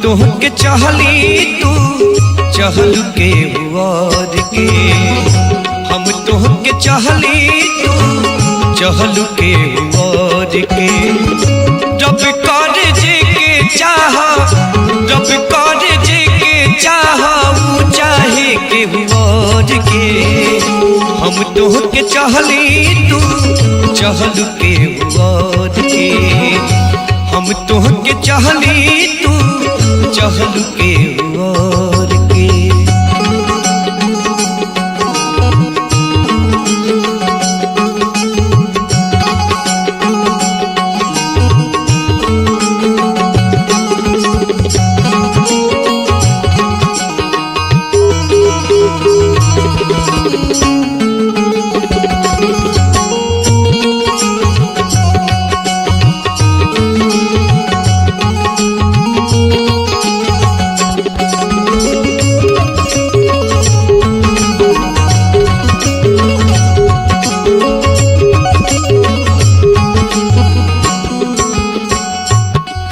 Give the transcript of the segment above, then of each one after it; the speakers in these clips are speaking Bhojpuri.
तोहके चाहली तू चहल के और के। हम तोहके चाहली तू चहल के और के। जब कर जे के चाह, जब कर जे के चाह वो चाहे के और के। हम तोहके चाहली तू चहल के और के। हम तोहके चाहली तू चहल के और के।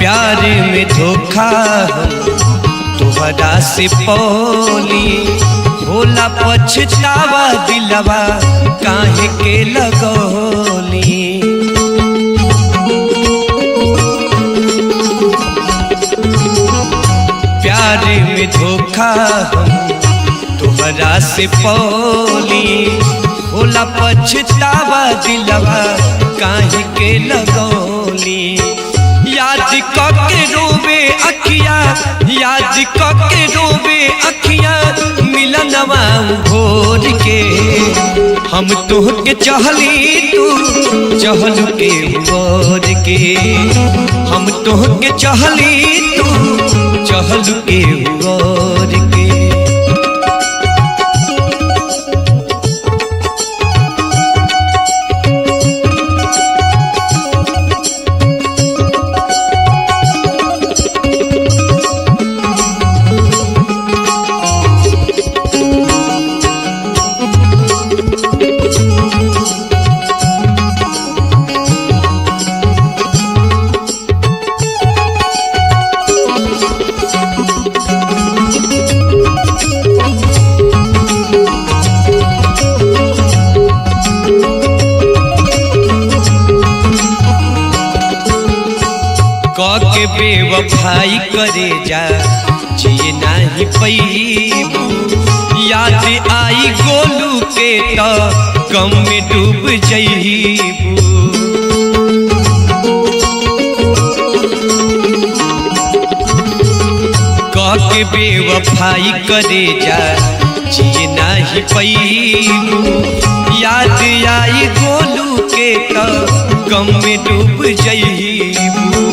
प्यार में धोखा तोहरा से पौली, होला पछतावा दिलवा काहे के लगौली। प्यार में धोखा तोहरा से पौली, होला पछतावा दिलवा काहे के लगौली। याद करके रोवे अखिया, याद करके रोवे अखिया मिलनवा भोर के। हम तोहके चाहली तू चहल के और के। हम तोहके चाहली तू चहल के और के। के बेवफाई करे जा जिए नहीं पैबू। याद आई गोलू के तो गम में डूब जईबू। कह के बेवफाई करे जा जिए नहीं पैबू। याद आई गोलू के तो गम में डूब जईबू।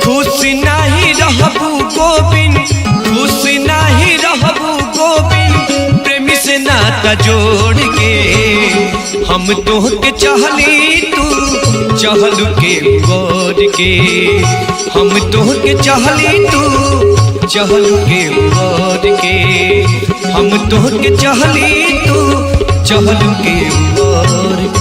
खुश नहीं रहबू गोविंद, खुश नहीं रहबू गोविंद प्रेमी से नाता जोड़ के। हम तोहके चाहली तू चहल के और के। हम तोहके चाहली तू चहल के और के। हम तोहके चाहली तू चहल के और